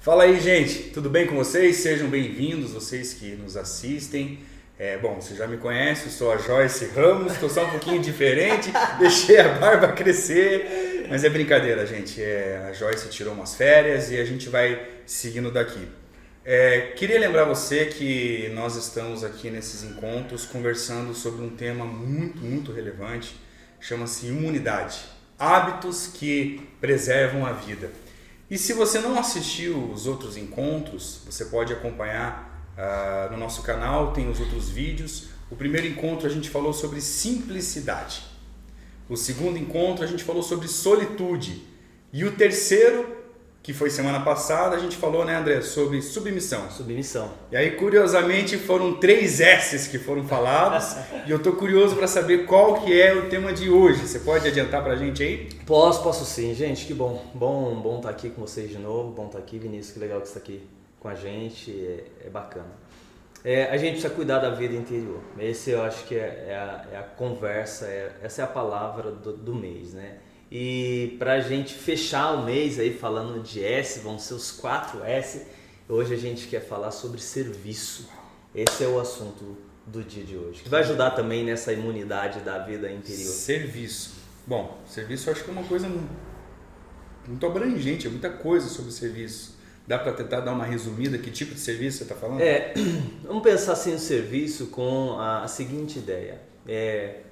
Fala aí, gente, tudo bem com vocês? Sejam bem-vindos, vocês que nos assistem. Bom, você já me conhece, eu sou a Joyce Ramos, estou só um pouquinho diferente, deixei a barba crescer, mas é brincadeira, gente. A Joyce tirou umas férias e a gente vai seguindo daqui. Queria lembrar você que nós estamos aqui nesses encontros conversando sobre um tema muito relevante, chama-se imunidade, hábitos que preservam a vida. E se você não assistiu os outros encontros, você pode acompanhar no nosso canal, tem os outros vídeos. O primeiro encontro a gente falou sobre simplicidade. O segundo encontro a gente falou sobre solitude. E o terceiro, que foi semana passada, a gente falou, né, André, sobre submissão. Submissão. E aí, curiosamente, foram 3 S's que foram falados. E eu tô curioso para saber qual que é o tema de hoje. Você pode adiantar pra gente aí? Posso sim, gente, que bom. Bom estar aqui com vocês de novo, bom estar aqui, Vinícius, que legal que você está aqui com a gente, é bacana. A gente precisa cuidar da vida interior. Esse eu acho que é a conversa, essa é a palavra do mês, né? E pra gente fechar o mês aí falando de S, vão ser os 4 S, hoje a gente quer falar sobre serviço. Esse é o assunto do dia de hoje, que vai ajudar também nessa imunidade da vida interior. Serviço. Bom, serviço eu acho que é uma coisa muito abrangente, é muita coisa sobre serviço. Dá para tentar dar uma resumida? Que tipo de serviço você está falando? Vamos pensar assim no serviço com a seguinte ideia. É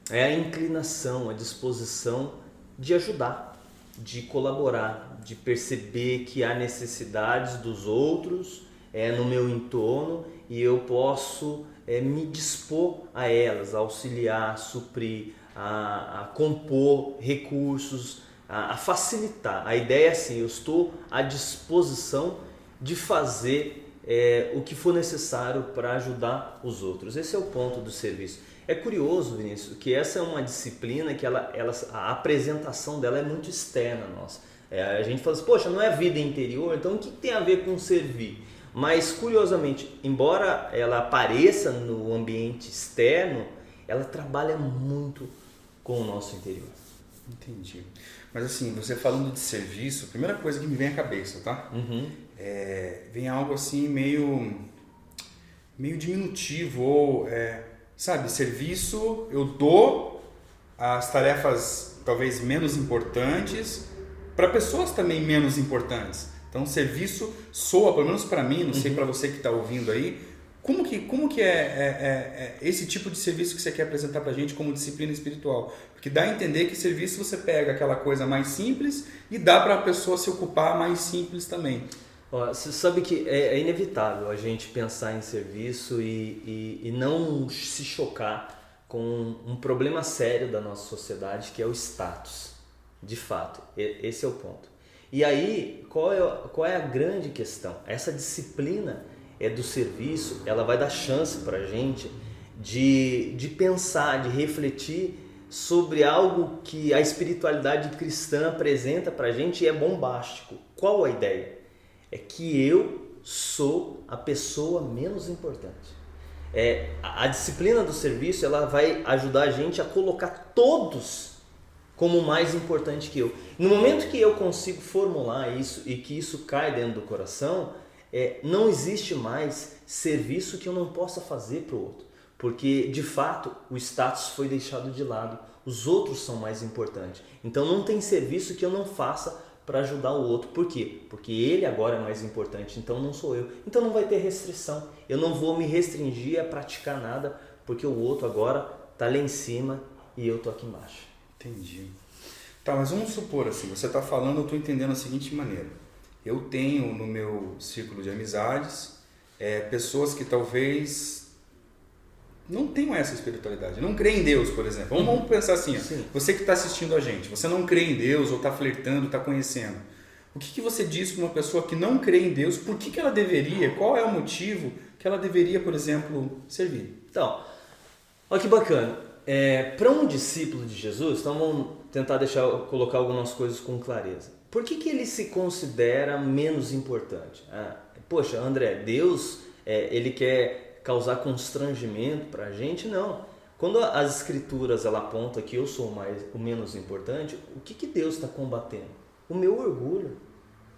a inclinação, a disposição de ajudar, de colaborar, de perceber que há necessidades dos outros no meu entorno e eu posso me dispor a elas, a auxiliar, a suprir, a compor recursos, a facilitar. A ideia é assim, eu estou à disposição de fazer o que for necessário para ajudar os outros. Esse é o ponto do serviço. É curioso, Vinícius, que essa é uma disciplina que a apresentação dela é muito externa nossa. A gente fala assim, poxa, não é vida interior, então o que tem a ver com servir? Mas, curiosamente, embora ela apareça no ambiente externo, ela trabalha muito com o nosso interior. Entendi. Mas assim, você falando de serviço, a primeira coisa que me vem à cabeça, tá? Vem algo assim meio diminutivo ou... Sabe, serviço, eu dou as tarefas talvez menos importantes para pessoas também menos importantes. Então, serviço soa, pelo menos para mim, não sei para você que está ouvindo aí, como que é esse tipo de serviço que você quer apresentar para a gente como disciplina espiritual? Porque dá a entender que serviço você pega aquela coisa mais simples e dá para a pessoa se ocupar mais simples também. Você sabe que é inevitável a gente pensar em serviço e não se chocar com um problema sério da nossa sociedade, que é o status. De fato, esse é o ponto. E aí, qual é a grande questão? Essa disciplina do serviço, ela vai dar chance para a gente de pensar, de refletir sobre algo que a espiritualidade cristã apresenta para a gente e é bombástico. Qual a ideia? É que eu sou a pessoa menos importante. A disciplina do serviço, ela vai ajudar a gente a colocar todos como mais importante que eu. No momento que eu consigo formular isso e que isso cai dentro do coração, não existe mais serviço que eu não possa fazer para o outro. Porque, de fato, o status foi deixado de lado. Os outros são mais importantes. Então, não tem serviço que eu não faça para ajudar o outro. Por quê? Porque ele agora é mais importante, então não sou eu. Então não vai ter restrição. Eu não vou me restringir a praticar nada, porque o outro agora está lá em cima e eu estou aqui embaixo. Entendi. Tá, mas vamos supor assim, você está falando, eu estou entendendo da seguinte maneira. Eu tenho no meu círculo de amizades pessoas que talvez não tenham essa espiritualidade, não creem em Deus, por exemplo. Vamos pensar assim, você que está assistindo a gente, você não crê em Deus ou está flertando, está conhecendo. O que você diz para uma pessoa que não crê em Deus? Por que ela deveria, qual é o motivo que ela deveria, por exemplo, servir? Então, olha que bacana. Para um discípulo de Jesus, então vamos tentar colocar algumas coisas com clareza. Por que ele se considera menos importante? Poxa, André, Deus, ele quer causar constrangimento para a gente? Não. Quando as escrituras ela aponta que eu sou o menos importante, o que Deus está combatendo? O meu orgulho.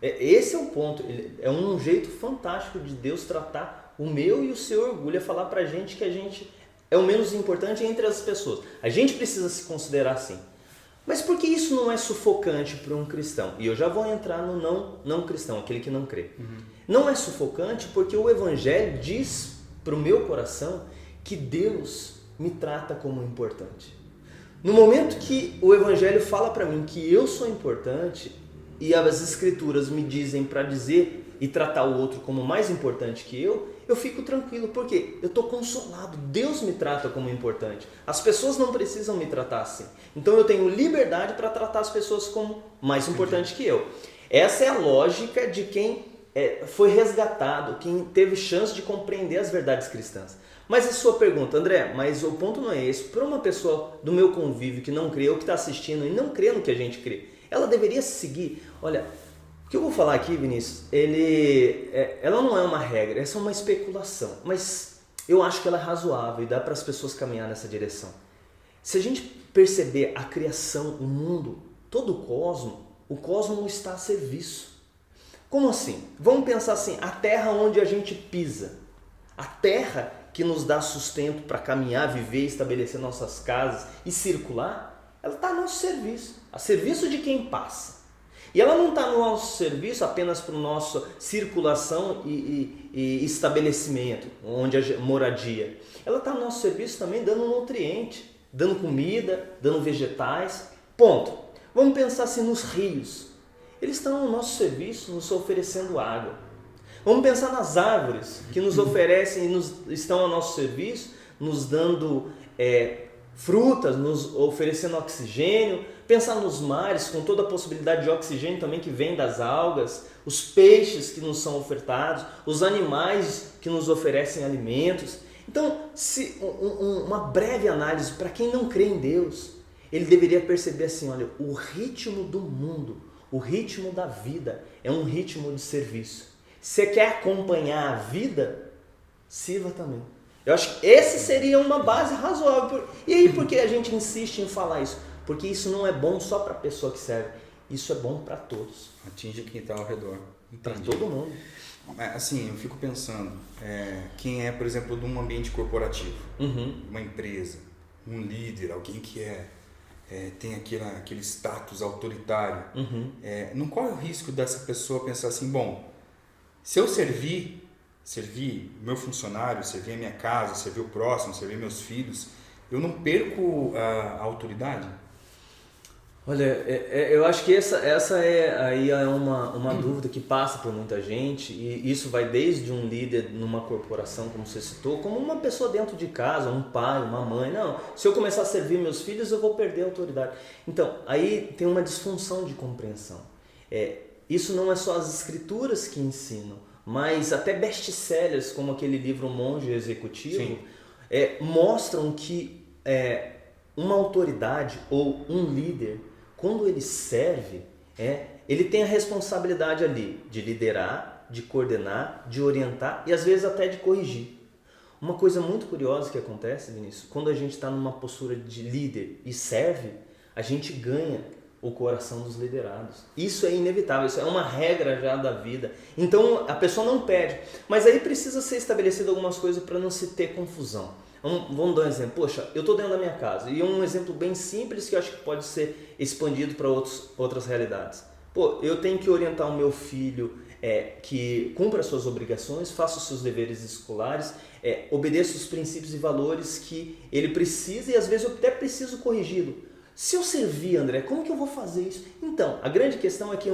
Esse é o ponto. É um jeito fantástico de Deus tratar o meu e o seu orgulho, é falar pra gente que a gente é o menos importante entre as pessoas. A gente precisa se considerar assim. Mas por que isso não é sufocante para um cristão? E eu já vou entrar no não cristão, aquele que não crê. Não é sufocante porque o Evangelho diz para o meu coração que Deus me trata como importante. No momento que o Evangelho fala para mim que eu sou importante e as Escrituras me dizem para dizer e tratar o outro como mais importante que eu fico tranquilo, porque eu estou consolado. Deus me trata como importante. As pessoas não precisam me tratar assim. Então eu tenho liberdade para tratar as pessoas como mais importante que eu. Essa é a lógica de quem foi resgatado, quem teve chance de compreender as verdades cristãs. Mas a sua pergunta, André, mas o ponto não é esse. Para uma pessoa do meu convívio que não crê, ou que está assistindo e não crê no que a gente crê, ela deveria seguir. Olha, o que eu vou falar aqui, Vinícius, ela não é uma regra, essa é uma especulação. Mas eu acho que ela é razoável e dá para as pessoas caminhar nessa direção. Se a gente perceber a criação, o mundo, todo o cosmo está a serviço. Como assim? Vamos pensar assim, a terra onde a gente pisa, a terra que nos dá sustento para caminhar, viver, estabelecer nossas casas e circular, ela está a nosso serviço, a serviço de quem passa. E ela não está no nosso serviço apenas para a nossa circulação e estabelecimento, onde a moradia. Ela está no nosso serviço também dando nutriente, dando comida, dando vegetais. Ponto. Vamos pensar assim nos rios. Eles estão no nosso serviço, nos oferecendo água. Vamos pensar nas árvores que nos oferecem e estão ao nosso serviço, nos dando frutas, nos oferecendo oxigênio. Pensar nos mares, com toda a possibilidade de oxigênio também que vem das algas, os peixes que nos são ofertados, os animais que nos oferecem alimentos. Então, uma breve análise para quem não crê em Deus, ele deveria perceber assim, olha, o ritmo do mundo, o ritmo da vida é um ritmo de serviço. Você quer acompanhar a vida? Sirva também. Eu acho que essa seria uma base razoável. E aí por que a gente insiste em falar isso? Porque isso não é bom só para a pessoa que serve, isso é bom para todos. Atinge quem está ao redor. Para todo mundo. Assim, eu fico pensando, quem é, por exemplo, de um ambiente corporativo, uma empresa, um líder, alguém que tem aquele status autoritário, não corre o risco dessa pessoa pensar assim, bom, se eu servir meu funcionário, servir a minha casa, servir o próximo, servir meus filhos, eu não perco a autoridade? Olha, eu acho que essa aí é uma dúvida que passa por muita gente, e isso vai desde um líder numa corporação, como você citou, como uma pessoa dentro de casa, um pai, uma mãe. Não, se eu começar a servir meus filhos, eu vou perder a autoridade. Então, aí tem uma disfunção de compreensão. Isso não é só as escrituras que ensinam, mas até best-sellers, como aquele livro Monge Executivo, mostram que uma autoridade ou um líder, quando ele serve, ele tem a responsabilidade ali de liderar, de coordenar, de orientar e às vezes até de corrigir. Uma coisa muito curiosa que acontece, Vinícius, quando a gente está numa postura de líder e serve, a gente ganha o coração dos liderados. Isso é inevitável, isso é uma regra já da vida. Então a pessoa não perde, mas aí precisa ser estabelecido algumas coisas para não se ter confusão. Vamos dar um exemplo. Poxa, eu estou dentro da minha casa. E um exemplo bem simples que eu acho que pode ser expandido para outras realidades. Eu tenho que orientar o meu filho que cumpra as suas obrigações, faça os seus deveres escolares, obedeça os princípios e valores que ele precisa e às vezes eu até preciso corrigi-lo. Se eu servir, André, como que eu vou fazer isso? Então, a grande questão é que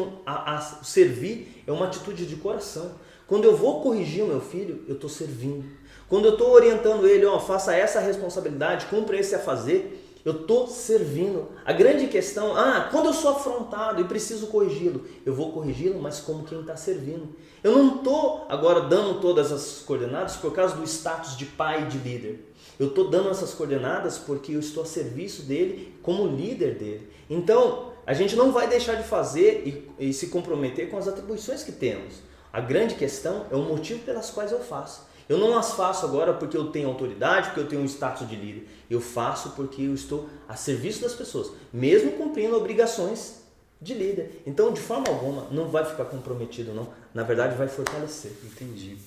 servir é uma atitude de coração. Quando eu vou corrigir o meu filho, eu estou servindo. Quando eu estou orientando ele, faça essa responsabilidade, cumpra esse a fazer, eu estou servindo. A grande questão, quando eu sou afrontado e preciso corrigi-lo, eu vou corrigi-lo, mas como quem está servindo. Eu não estou agora dando todas as coordenadas por causa do status de pai e de líder. Eu estou dando essas coordenadas porque eu estou a serviço dele como líder dele. Então, a gente não vai deixar de fazer e se comprometer com as atribuições que temos. A grande questão é o motivo pelas quais eu faço. Eu não as faço agora porque eu tenho autoridade, porque eu tenho um status de líder. Eu faço porque eu estou a serviço das pessoas, mesmo cumprindo obrigações de líder. Então, de forma alguma, não vai ficar comprometido, não. Na verdade, vai fortalecer. Entendi.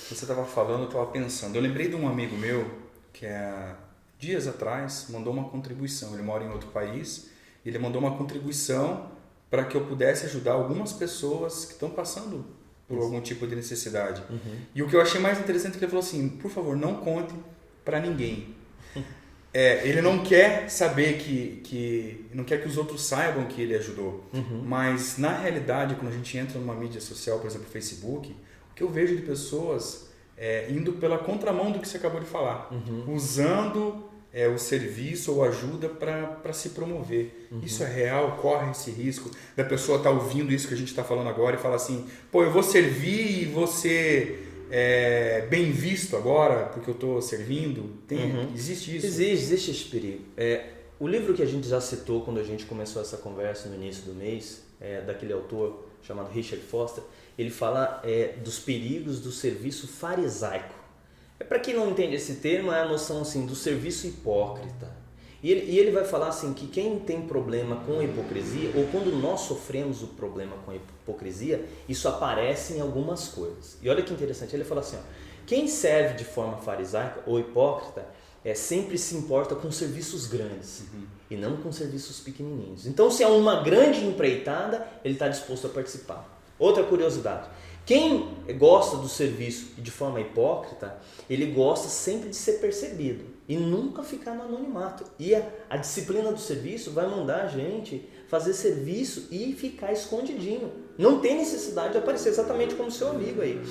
Você estava falando, eu estava pensando. Eu lembrei de um amigo meu que dias atrás mandou uma contribuição. Ele mora em outro país. Ele mandou uma contribuição para que eu pudesse ajudar algumas pessoas que estão passando por algum tipo de necessidade. E o que eu achei mais interessante é que ele falou assim, por favor, não conte para ninguém. Ele não quer saber não quer que os outros saibam que ele ajudou. Mas, na realidade, quando a gente entra numa mídia social, por exemplo, Facebook, o que eu vejo de pessoas indo pela contramão do que você acabou de falar. Usando o serviço ou ajuda para se promover. Isso é real? Corre esse risco da pessoa estar ouvindo isso que a gente está falando agora e falar assim, pô, eu vou servir e vou ser bem visto agora porque eu estou servindo? Existe isso? Existe esse perigo. O livro que a gente já citou quando a gente começou essa conversa no início do mês, daquele autor chamado Richard Foster, ele fala dos perigos do serviço farisaico. Para quem não entende esse termo, é a noção assim, do serviço hipócrita. E ele vai falar assim, que quem tem problema com a hipocrisia, ou quando nós sofremos o problema com a hipocrisia, isso aparece em algumas coisas. E olha que interessante, ele fala assim, ó, quem serve de forma farisaica ou hipócrita sempre se importa com serviços grandes e não com serviços pequenininhos. Então, se é uma grande empreitada, ele está disposto a participar. Outra curiosidade, quem gosta do serviço de forma hipócrita, ele gosta sempre de ser percebido e nunca ficar no anonimato. E a disciplina do serviço vai mandar a gente fazer serviço e ficar escondidinho. Não tem necessidade de aparecer, exatamente como seu amigo aí.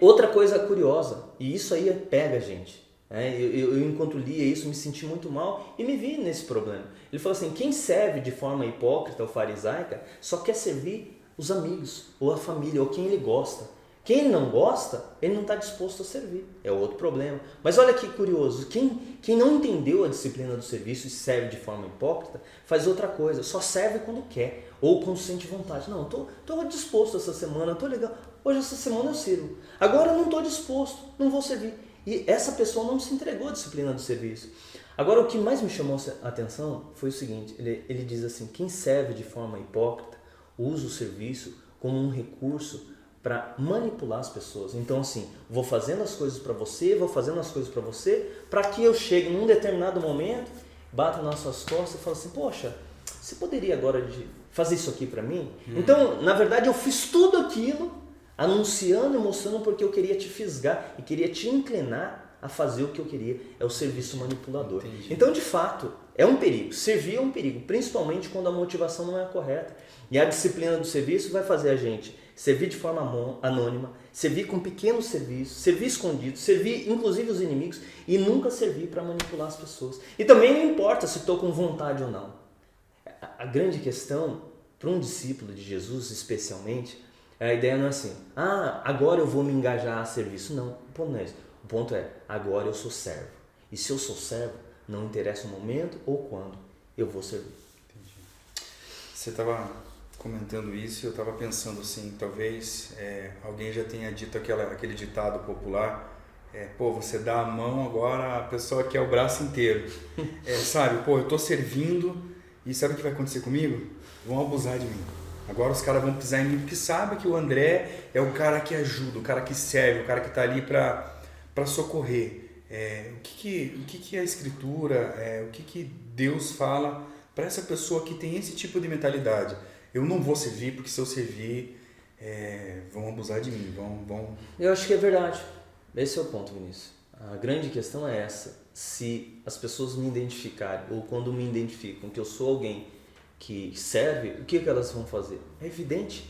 Outra coisa curiosa, e isso aí pega a gente. Eu, enquanto lia isso, me senti muito mal e me vi nesse problema. Ele falou assim, quem serve de forma hipócrita ou farisaica só quer servir os amigos, ou a família, ou quem ele gosta. Quem ele não gosta, ele não está disposto a servir. É outro problema. Mas olha que curioso, quem não entendeu a disciplina do serviço e serve de forma hipócrita, faz outra coisa, só serve quando quer, ou quando sente vontade. Não, estou disposto essa semana, estou legal, hoje essa semana eu sirvo. Agora eu não estou disposto, não vou servir. E essa pessoa não se entregou à disciplina do serviço. Agora o que mais me chamou a atenção foi o seguinte, ele diz assim, quem serve de forma hipócrita, usa o serviço como um recurso para manipular as pessoas. Então assim, vou fazendo as coisas para você, para que eu chegue num determinado momento, bata nas suas costas e fale assim, poxa, você poderia agora fazer isso aqui para mim? Então, na verdade, eu fiz tudo aquilo, anunciando e mostrando porque eu queria te fisgar e queria te inclinar a fazer o que eu queria. É o serviço manipulador. Entendi. Então, de fato, é um perigo. Servir é um perigo, principalmente quando a motivação não é correta. E a disciplina do serviço vai fazer a gente servir de forma anônima, servir com pequenos serviços, servir escondido, servir inclusive os inimigos e nunca servir para manipular as pessoas. E também não importa se estou com vontade ou não. A grande questão, para um discípulo de Jesus especialmente, a ideia não é assim, agora eu vou me engajar a serviço. Não, o ponto não é esse. O ponto é, agora eu sou servo. E se eu sou servo, não interessa o momento ou quando eu vou servir. Entendi. Você estava comentando isso e eu estava pensando assim, talvez alguém já tenha dito aquele ditado popular, você dá a mão, agora a pessoa quer o braço inteiro. Sabe, eu estou servindo e sabe o que vai acontecer comigo? Vão abusar de mim. Agora os caras vão pisar em mim porque sabem que o André é o cara que ajuda, o cara que serve, o cara que está ali para socorrer. O que a Escritura, o que Deus fala para essa pessoa que tem esse tipo de mentalidade? Eu não vou servir porque se eu servir, vão abusar de mim, vão... Eu acho que é verdade. Esse é o ponto, Vinícius. A grande questão é essa. Se as pessoas me identificarem, ou quando me identificam que eu sou alguém que serve, o que elas vão fazer? É evidente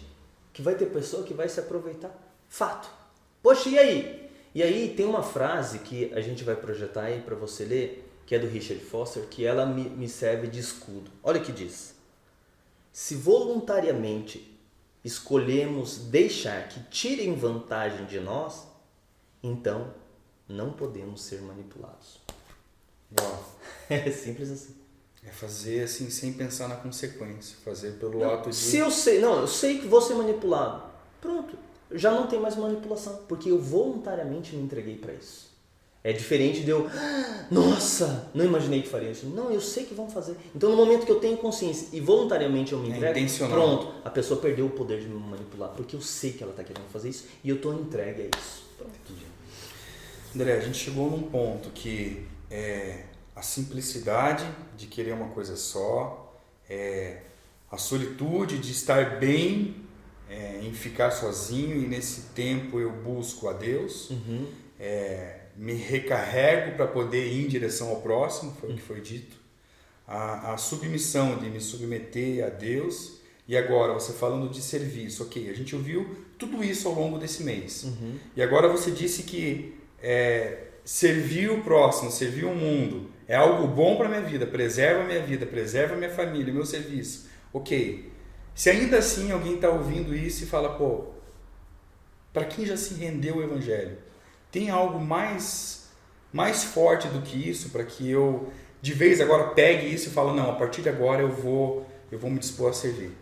que vai ter pessoa que vai se aproveitar. Fato. Poxa, e aí? E aí tem uma frase que a gente vai projetar aí para você ler, que é do Richard Foster, que ela me serve de escudo. Olha o que diz. Se voluntariamente escolhemos deixar que tirem vantagem de nós, então não podemos ser manipulados. Uau. É simples assim. É fazer assim sem pensar na consequência, fazer pelo ato de... Se eu sei que vou ser manipulado, pronto, já não tem mais manipulação, porque eu voluntariamente me entreguei para isso. É diferente de eu, nossa, não imaginei que faria isso. Não, eu sei que vão fazer. Então, no momento que eu tenho consciência e voluntariamente eu me entrego, pronto, a pessoa perdeu o poder de me manipular, porque eu sei que ela está querendo fazer isso e eu estou entregue a isso. Pronto. André, a gente chegou num ponto que a simplicidade de querer uma coisa só, a solitude de estar bem em ficar sozinho, e nesse tempo eu busco a Deus, me recarrego para poder ir em direção ao próximo, foi o que foi dito, a submissão de me submeter a Deus. E agora você falando de serviço, ok, a gente ouviu tudo isso ao longo desse mês, e agora você disse que servir o próximo, servir o mundo é algo bom para a minha vida, preserva a minha vida, preserva a minha família, o meu serviço, ok. Se ainda assim alguém está ouvindo isso e fala, pô, para quem já se rendeu ao Evangelho, tem algo mais forte do que isso para que eu, de vez agora, pegue isso e fale, não, a partir de agora eu vou me dispor a servir?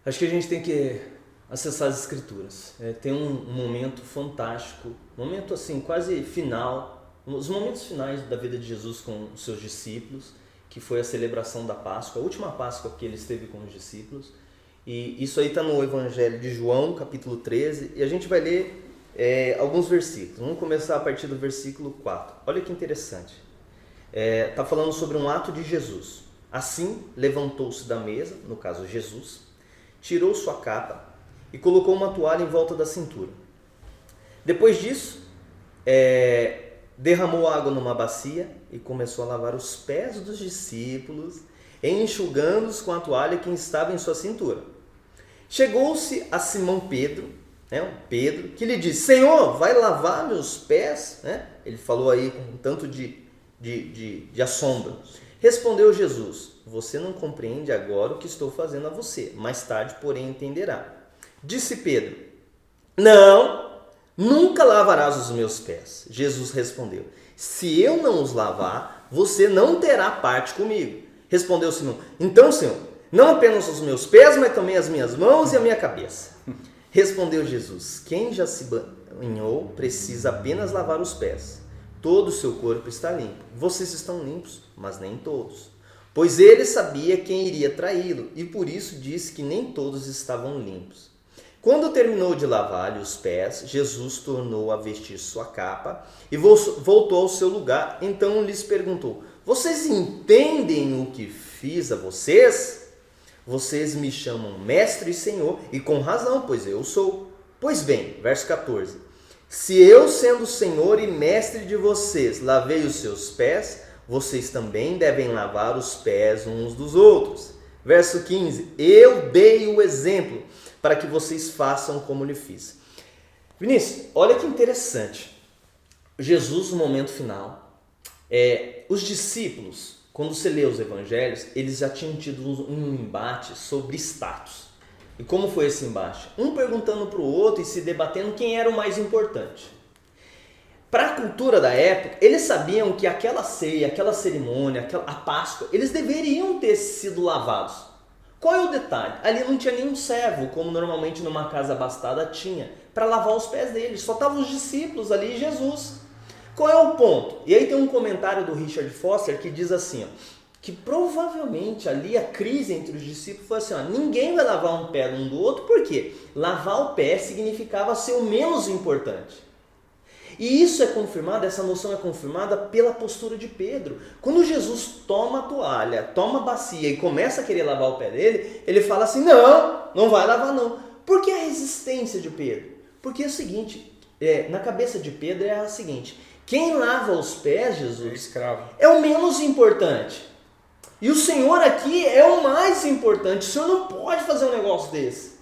Acho que a gente tem que acessar as Escrituras. Tem um momento fantástico, momento assim, quase final, os momentos finais da vida de Jesus com os seus discípulos, que foi a celebração da Páscoa, a última Páscoa que ele esteve com os discípulos. E isso aí está no Evangelho de João, capítulo 13, e a gente vai ler alguns versículos. Vamos começar a partir do versículo 4. Olha que interessante. Está falando sobre um ato de Jesus. Assim, levantou-se da mesa, no caso Jesus, tirou sua capa e colocou uma toalha em volta da cintura. Depois disso, derramou água numa bacia e começou a lavar os pés dos discípulos, enxugando-os com a toalha que estava em sua cintura. Chegou-se a Simão Pedro, que lhe disse, Senhor, vai lavar meus pés? Ele falou aí com um tanto de assombro. Respondeu Jesus, você não compreende agora o que estou fazendo a você, mais tarde, porém, entenderá. Disse Pedro, não, nunca lavarás os meus pés. Jesus respondeu, se eu não os lavar, você não terá parte comigo. Respondeu Simão, então, Senhor, não apenas os meus pés, mas também as minhas mãos e a minha cabeça. Respondeu Jesus, quem já se banhou precisa apenas lavar os pés. Todo o seu corpo está limpo. Vocês estão limpos, mas nem todos. Pois ele sabia quem iria traí-lo, e por isso disse que nem todos estavam limpos. Quando terminou de lavar-lhe os pés, Jesus tornou a vestir sua capa e voltou ao seu lugar. Então lhes perguntou, vocês entendem o que fiz a vocês? Vocês me chamam mestre e senhor, e com razão, pois eu sou. Pois bem, verso 14. Se eu, sendo senhor e mestre de vocês, lavei os seus pés, vocês também devem lavar os pés uns dos outros. Verso 15. Eu dei o exemplo para que vocês façam como lhe fiz. Vinícius, olha que interessante. Jesus, no momento final, os discípulos, quando você lê os evangelhos, eles já tinham tido um embate sobre status. E como foi esse embate? Um perguntando para o outro e se debatendo quem era o mais importante. Para a cultura da época, eles sabiam que aquela ceia, aquela cerimônia, a Páscoa, eles deveriam ter sido lavados. Qual é o detalhe? Ali não tinha nenhum servo, como normalmente numa casa abastada tinha, para lavar os pés deles. Só estavam os discípulos ali e Jesus. Qual é o ponto? E aí tem um comentário do Richard Foster que diz assim, que provavelmente ali a crise entre os discípulos foi assim, ninguém vai lavar um pé um do outro, por quê? Lavar o pé significava ser o menos importante. E isso é confirmado, essa noção é confirmada pela postura de Pedro. Quando Jesus toma a toalha, toma a bacia e começa a querer lavar o pé dele, ele fala assim, não vai lavar não. Por que a resistência de Pedro? Porque é o seguinte, na cabeça de Pedro é a seguinte, quem lava os pés, Jesus, é o menos importante. E o Senhor aqui é o mais importante. O Senhor não pode fazer um negócio desse.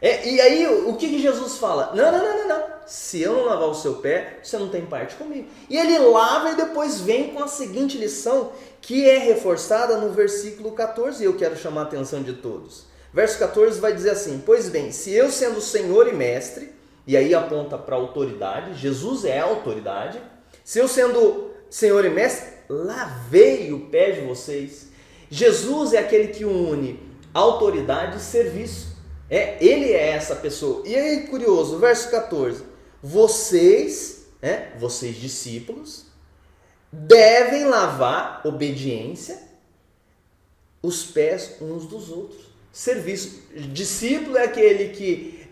E aí, o que Jesus fala? Não. Se eu não lavar o seu pé, você não tem parte comigo. E ele lava e depois vem com a seguinte lição, que é reforçada no versículo 14, e eu quero chamar a atenção de todos. Verso 14 vai dizer assim, pois bem, se eu sendo Senhor e Mestre, e aí aponta para a autoridade, Jesus é a autoridade, se eu sendo Senhor e Mestre, lavei o pé de vocês. Jesus é aquele que une autoridade e serviço. Ele é essa pessoa. E aí, curioso, verso 14. Vocês vocês discípulos devem lavar, obediência, os pés uns dos outros. Serviço. Discípulo é aquele que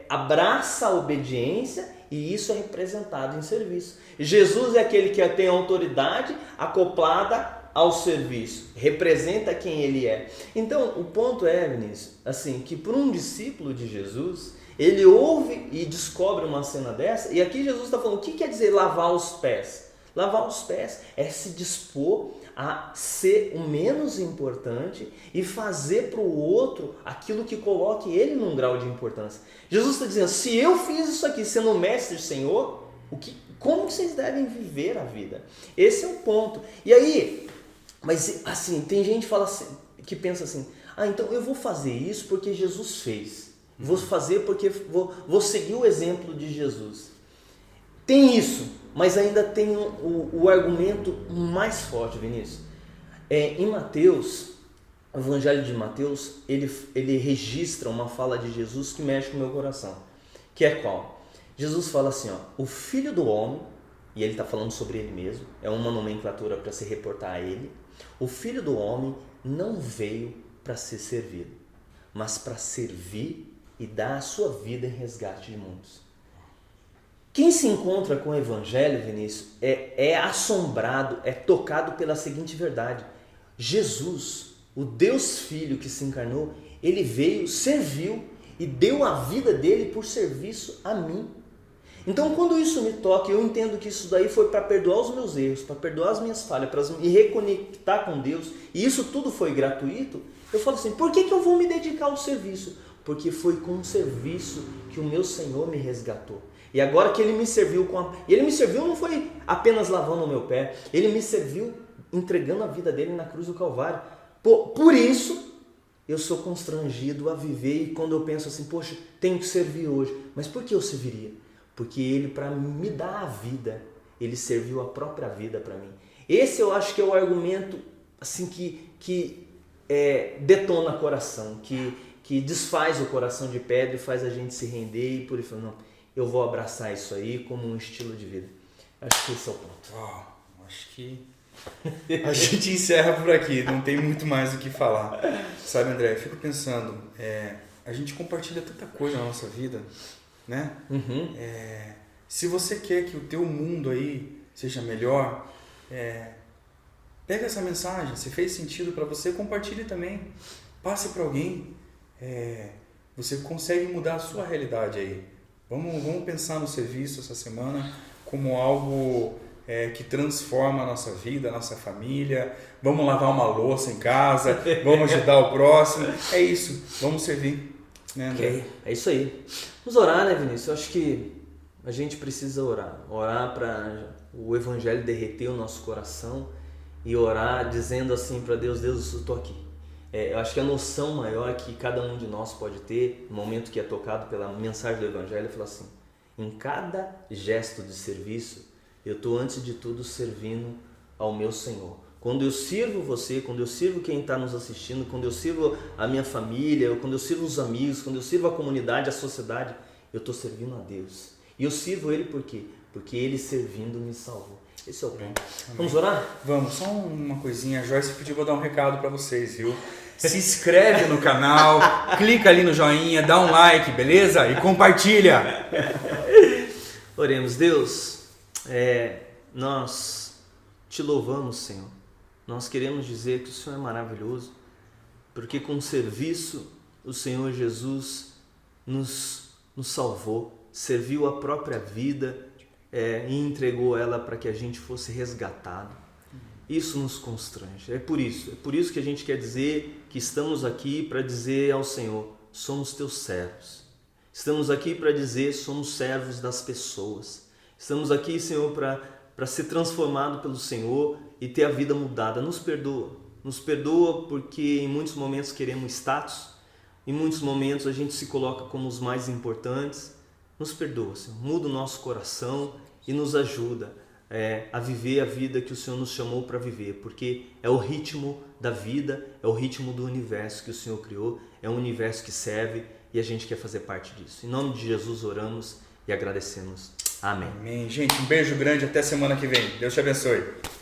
abraça a obediência e isso é representado em serviço. Jesus é aquele que tem autoridade acoplada ao serviço, representa quem ele é. Então, o ponto é, Vinícius, assim, que para um discípulo de Jesus, ele ouve e descobre uma cena dessa, e aqui Jesus está falando, o que quer dizer lavar os pés? Lavar os pés é se dispor a ser o menos importante e fazer para o outro aquilo que coloque ele num grau de importância. Jesus está dizendo, se eu fiz isso aqui sendo mestre e Senhor, como vocês devem viver a vida? Esse é o ponto. E aí, mas assim, tem gente que fala assim, que pensa assim, então eu vou fazer isso porque Jesus fez. Vou fazer porque vou seguir o exemplo de Jesus. Tem isso, mas ainda tem o argumento mais forte, Vinícius. Em Mateus, o Evangelho de Mateus, ele registra uma fala de Jesus que mexe com o meu coração. Que é qual? Jesus fala assim, o Filho do Homem, e ele está falando sobre ele mesmo, é uma nomenclatura para se reportar a ele. O Filho do Homem não veio para ser servido, mas para servir e dar a sua vida em resgate de muitos. Quem se encontra com o Evangelho, Vinícius, é assombrado, é tocado pela seguinte verdade. Jesus, o Deus Filho que se encarnou, ele veio, serviu e deu a vida dele por serviço a mim. Então, quando isso me toca, eu entendo que isso daí foi para perdoar os meus erros, para perdoar as minhas falhas, para me reconectar com Deus, e isso tudo foi gratuito, eu falo assim, por que eu vou me dedicar ao serviço? Porque foi com o serviço que o meu Senhor me resgatou. E agora que ele me serviu ele me serviu não foi apenas lavando o meu pé, ele me serviu entregando a vida dele na cruz do Calvário. Por isso, eu sou constrangido a viver, e quando eu penso assim, poxa, tenho que servir hoje. Mas por que eu serviria? Porque ele, para me dar a vida, ele serviu a própria vida para mim. Esse eu acho que é o argumento assim, que detona o coração, que desfaz o coração de pedra e faz a gente se render e por isso, não, eu vou abraçar isso aí como um estilo de vida. Acho que esse é o ponto. Acho que a gente encerra por aqui, não tem muito mais o que falar. Sabe, André, eu fico pensando, a gente compartilha tanta coisa na nossa vida, né? Uhum. Se você quer que o teu mundo aí seja melhor, pega essa mensagem, se fez sentido para você, compartilhe também, passe para alguém, você consegue mudar a sua realidade aí. Vamos pensar no serviço essa semana como algo que transforma a nossa vida, a nossa família. Vamos lavar uma louça em casa, vamos ajudar o próximo. É isso, vamos servir. Né, André? Okay. É isso aí. Vamos orar, né, Vinícius? Eu acho que a gente precisa orar. Orar para o Evangelho derreter o nosso coração e orar dizendo assim para Deus, eu estou aqui. Eu acho que a noção maior que cada um de nós pode ter, no momento que é tocado pela mensagem do Evangelho, é falar assim, em cada gesto de serviço, eu estou antes de tudo servindo ao meu Senhor. Quando eu sirvo você, quando eu sirvo quem está nos assistindo, quando eu sirvo a minha família, quando eu sirvo os amigos, quando eu sirvo a comunidade, a sociedade, eu estou servindo a Deus. E eu sirvo Ele por quê? Porque Ele servindo me salvou. Esse é o ponto. Vamos orar? Vamos, só uma coisinha. A Joyce pediu para dar um recado para vocês, viu? Se inscreve no canal, clica ali no joinha, dá um like, beleza? E compartilha. Oremos. Deus, nós te louvamos, Senhor. Nós queremos dizer que o Senhor é maravilhoso, porque com o serviço o Senhor Jesus nos salvou, serviu a própria vida e entregou ela para que a gente fosse resgatado. Isso nos constrange. É por isso que a gente quer dizer que estamos aqui para dizer ao Senhor, somos teus servos. Estamos aqui para dizer, somos servos das pessoas. Estamos aqui, Senhor, para ser transformado pelo Senhor e ter a vida mudada. Nos perdoa porque em muitos momentos queremos status, em muitos momentos a gente se coloca como os mais importantes. Nos perdoa, Senhor, muda o nosso coração e nos ajuda a viver a vida que o Senhor nos chamou para viver, porque é o ritmo da vida, é o ritmo do universo que o Senhor criou, é um universo que serve e a gente quer fazer parte disso. Em nome de Jesus oramos e agradecemos. Amém. Amém. Gente, um beijo grande, até semana que vem. Deus te abençoe.